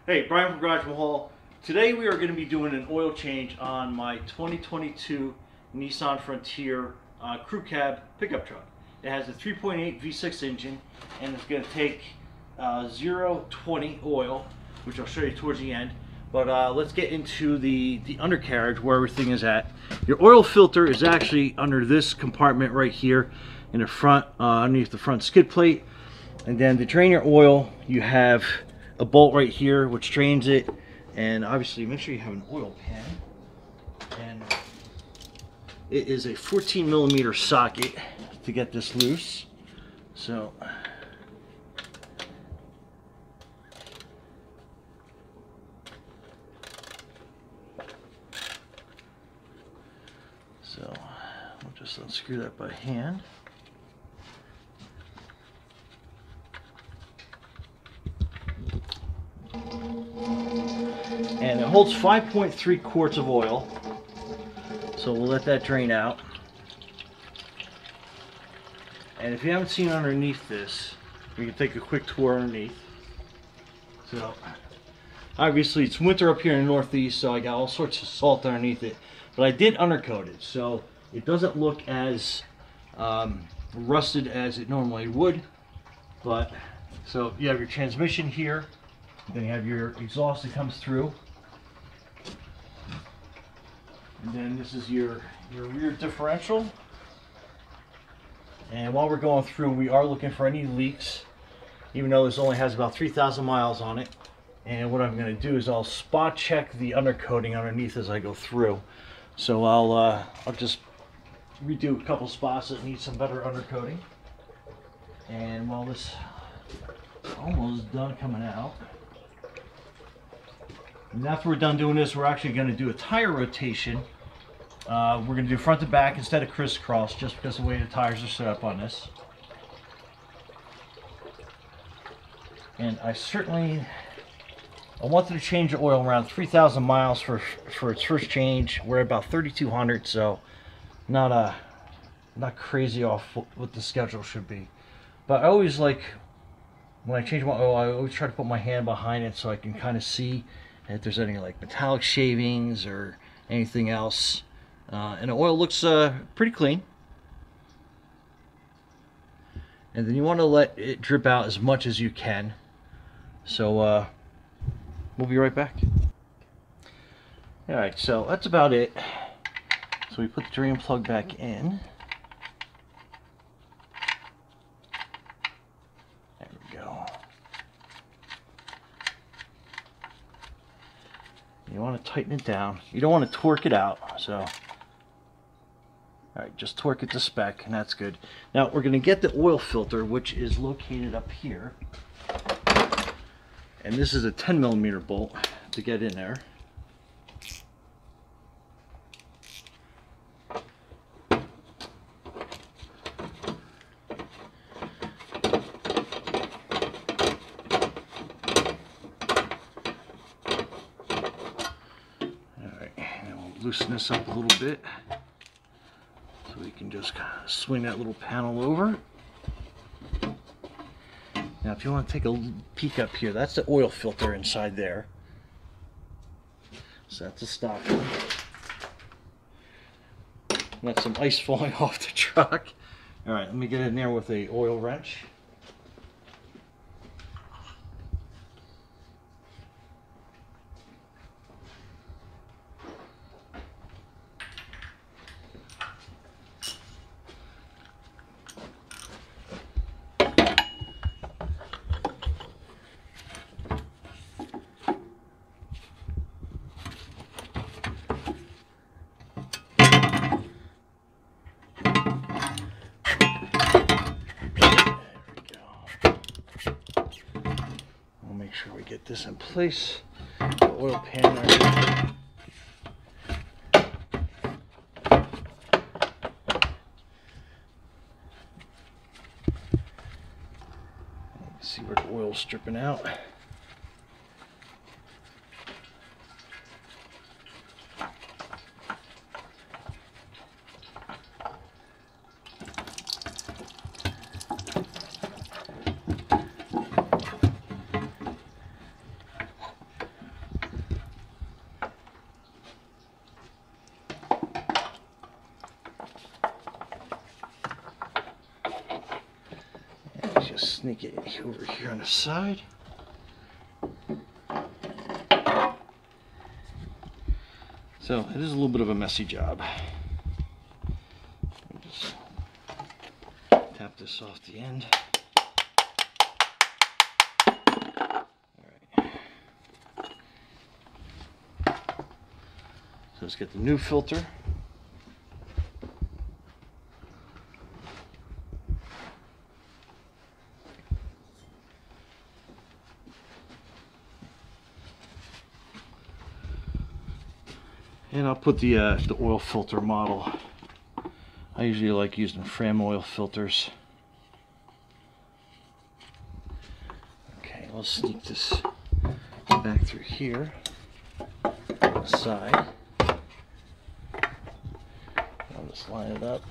Hey, Brian from Garage Mahal. Today we are going to be doing an oil change on my 2022 Nissan Frontier crew cab pickup truck. It has a 3.8 V6 engine and it's going to take 0-20 oil, which I'll show you towards the end. But let's get into the undercarriage where everything is at. Your oil filter is actually under this compartment right here in the front, underneath the front skid plate. And then to drain your oil, you have a bolt right here which drains it, and obviously make sure you have an oil pan, and it is a 14mm socket to get this loose. So we'll just unscrew that by hand. And it holds 5.3 quarts of oil, so we'll let that drain out. And if you haven't seen underneath this, we can take a quick tour underneath. So obviously it's winter up here in the Northeast, so I got all sorts of salt underneath it, but I did undercoat it so it doesn't look as rusted as it normally would. But so you have your transmission here, then you have your exhaust that comes through. And then this is your rear differential. And while we're going through, we are looking for any leaks, even though this only has about 3,000 miles on it. And what I'm going to do is I'll spot check the undercoating underneath as I go through. So I'll just redo a couple spots that need some better undercoating. And while this is almost done coming out, and after we're done doing this, we're actually going to do a tire rotation. We're going to do front to back instead of crisscross, just because of the way the tires are set up on this. And I wanted to change the oil around 3,000 miles for its first change. We're at about 3,200, so not crazy off what the schedule should be. But I always like, when I change my oil, I always try to put my hand behind it so I can kind of see if there's any like metallic shavings or anything else. And the oil looks pretty clean. And then you want to let it drip out as much as you can. So we'll be right back. Alright, so that's about it. So we put the drain plug back in. There we go. You want to tighten it down. You don't want to torque it out, so alright, just torque it to spec, and that's good. Now we're going to get the oil filter, which is located up here. And this is a 10mm bolt to get in there. Loosen this up a little bit so we can just swing that little panel over. Now if you want to take a peek up here, that's the oil filter inside there. So that's a stock one. That's some ice falling off the truck. Alright, let me get in there with a oil wrench. Make sure we get this in place. The oil pan right here. See where the oil's dripping out. just sneak it over here on the side. So it is a little bit of a messy job. Just tap this off the end. Alright. So let's get the new filter. And I'll put the oil filter model. I usually like using Fram oil filters. Okay, we'll sneak this back through here, on the side. I'll just line it up.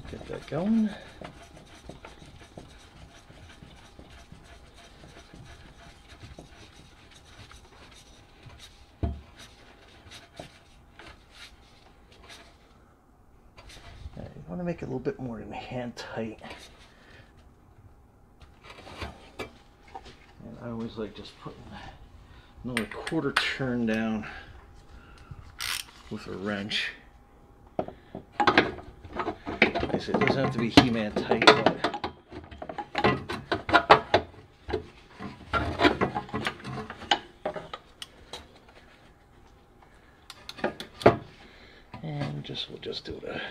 Get that going. I want to make it a little bit more than hand tight. And I always like just putting another quarter turn down with a wrench. Like I said, it doesn't have to be He-Man tight, but and we'll just do it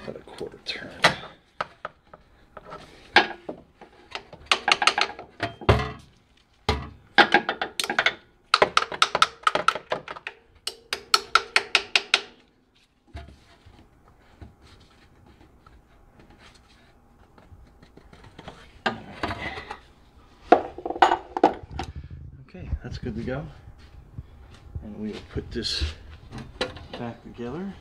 about a quarter turn. Okay, that's good to go. And we will put this back together.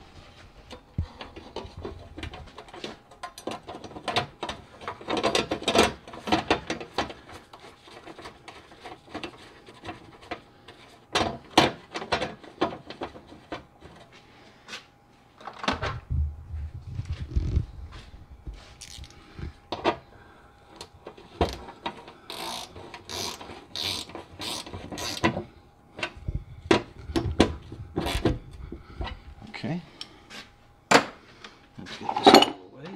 Okay, let's get this out of the way.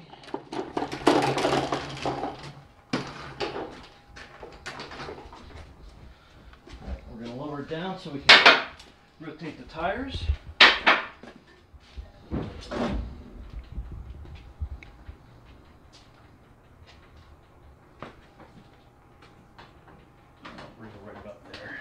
Alright, we're going to lower it down so we can rotate the tires. Bring it right about there.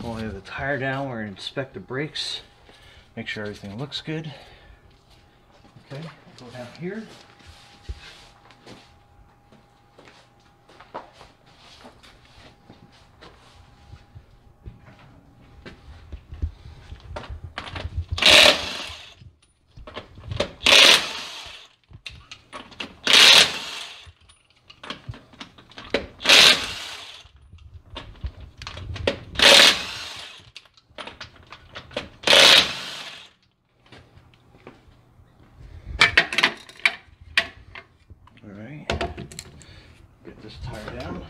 We'll have the tire down, we're going to inspect the brakes, make sure everything looks good. Okay, go down here. Alright, get this tire down.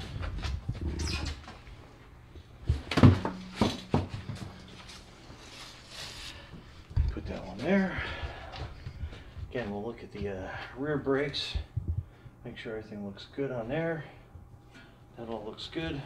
Put that one there. Again, we'll look at the rear brakes, make sure everything looks good on there. That all looks good.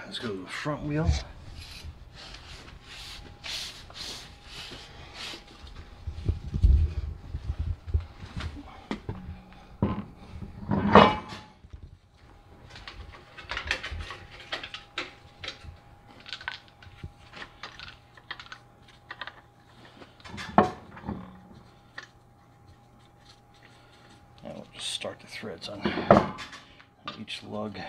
Let's go to the front wheel. And we'll just start the threads on each lug.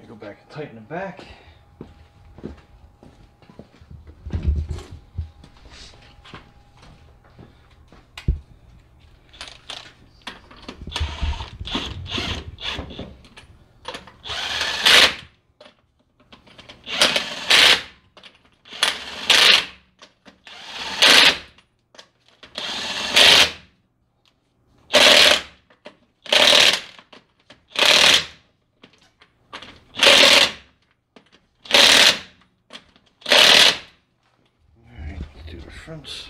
Go back and tighten it back. Do the fronts.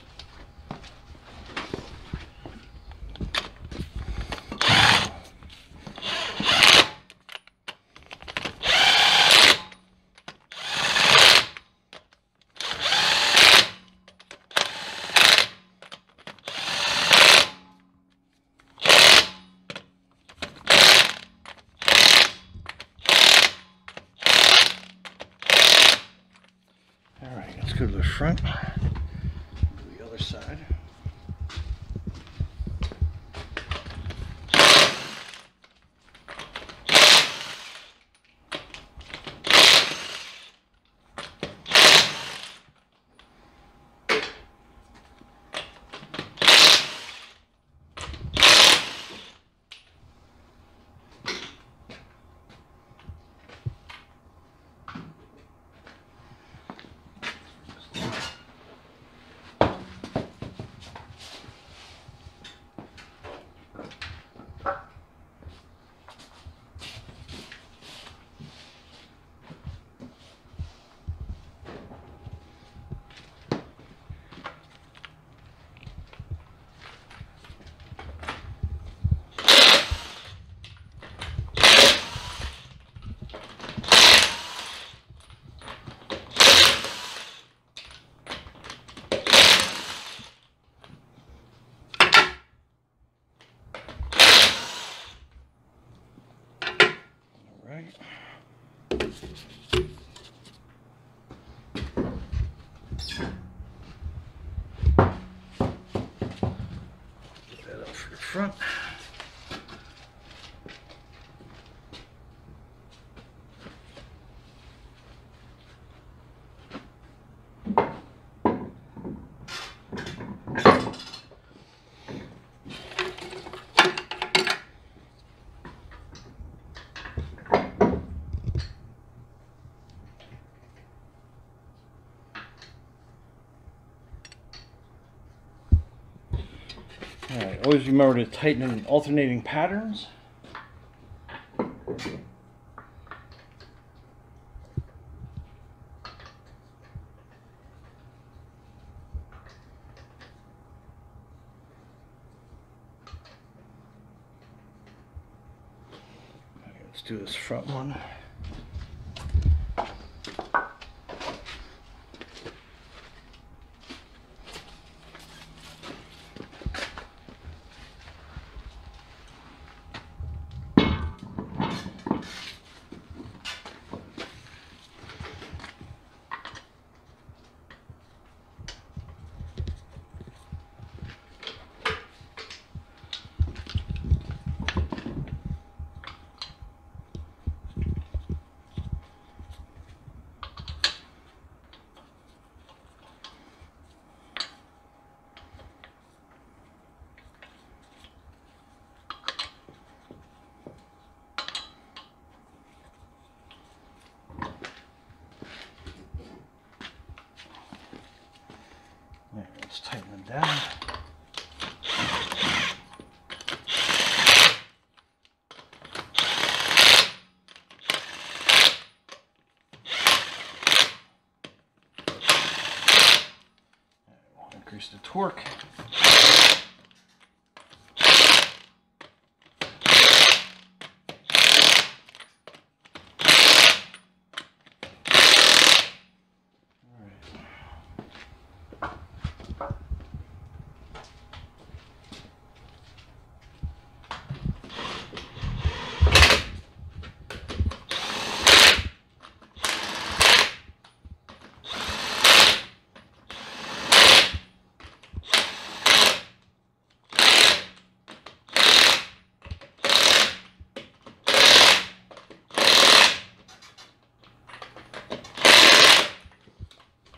All right, let's go to the front. Side. Get that up for the front. Alright, always remember to tighten in alternating patterns. Let's do this front one. Increase the torque.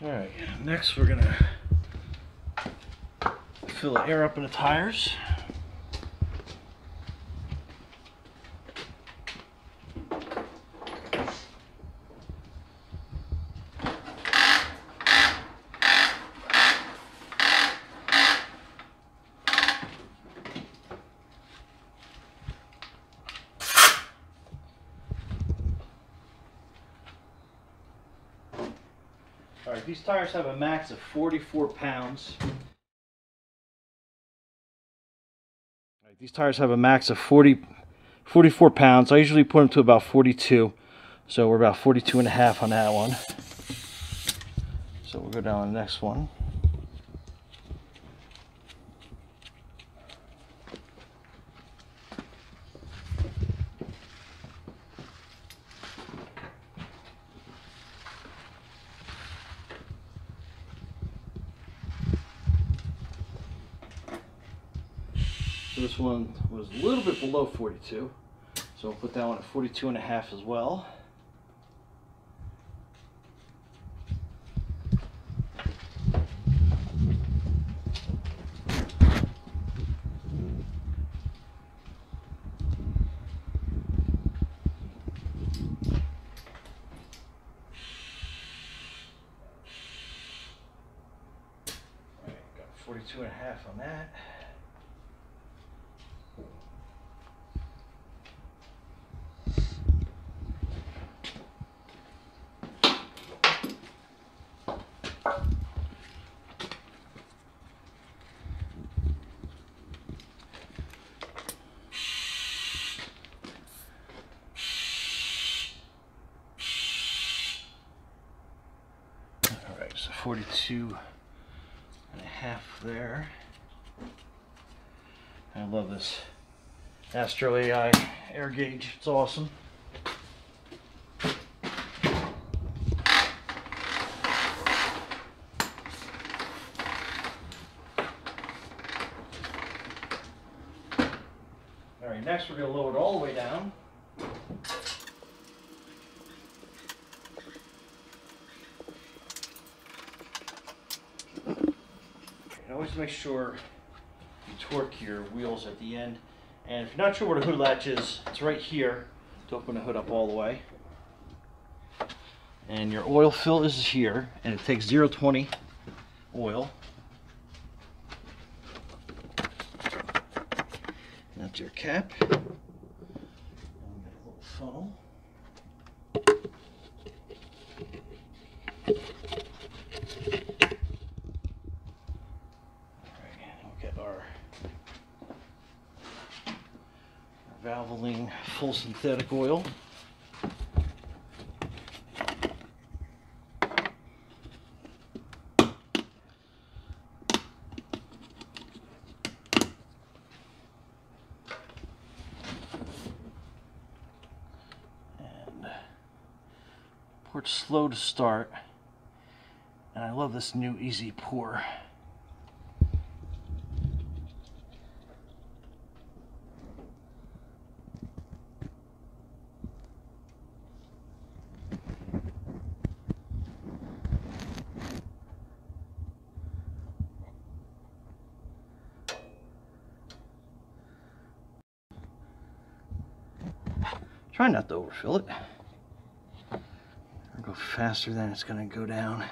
Alright, next we're going to fill the air up in the tires. Alright, these tires have a max of 44 pounds. Alright, these tires have a max of 44 pounds. I usually put them to about 42. So we're about 42 and a half on that one. So we'll go down to the next one. This one was a little bit below 42, so I'll put that one at 42 and a half as well. All right, got 42 and a half on that. So 42 and a half there. I love this Astro AI air gauge. It's awesome. All right, next we're going to lower it all the way down. Always make sure you torque your wheels at the end. And if you're not sure where the hood latch is, it's right here to open the hood up all the way. And your oil fill is here, and it takes 0.20 oil. That's your cap. And we got a little funnel. Valvoline full synthetic oil. And port's slow to start. And I love this new easy pour. Try not to overfill it. Or go faster than it's going to go down.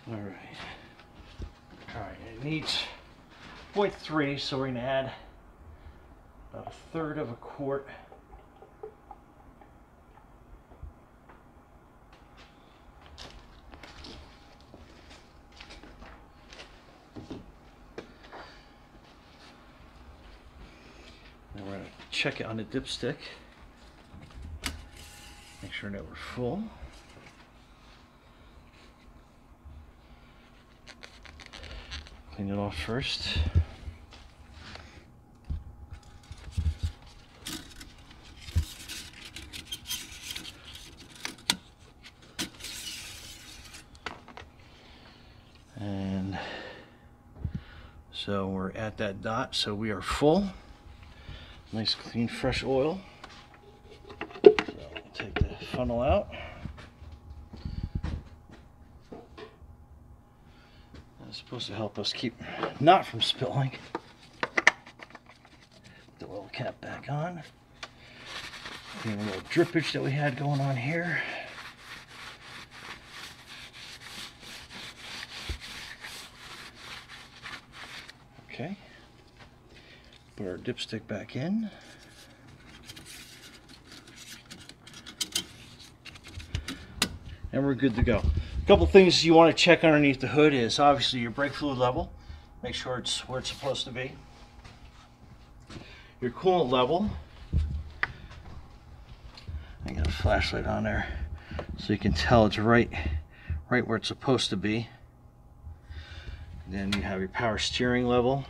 All right. All right, it needs 0.3, so we're going to add about 1/3 of a quart. And we're going to check it on the dipstick. Make sure that we're full. Clean it off first. And so we're at that dot, so we are full. Nice clean fresh oil. So I'll take the funnel out. It's supposed to help us keep not from spilling. Put the oil cap back on. Clean a little drippage that we had going on here. Okay. Put our dipstick back in. And we're good to go. A couple things you want to check underneath the hood is obviously your brake fluid level. Make sure it's where it's supposed to be. Your coolant level. I got a flashlight on there so you can tell it's right where it's supposed to be. Then you have your power steering level,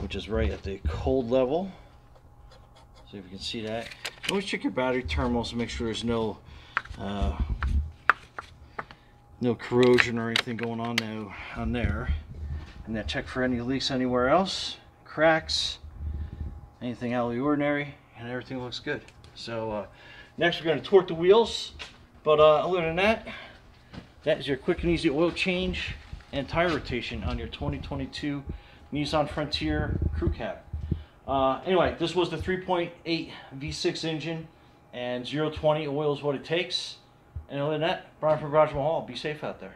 which is right at the cold level. See if you can see that. Always check your battery terminals to make sure there's no corrosion or anything going on there. And then check for any leaks anywhere else, cracks, anything out of the ordinary, and everything looks good. So next we're going to torque the wheels. But other than that, that is your quick and easy oil change and tire rotation on your 2022 Nissan Frontier Crew Cab. Anyway, this was the 3.8 V6 engine, and 0-20 oil is what it takes. And other than that, Brian from Garage Mahal, be safe out there.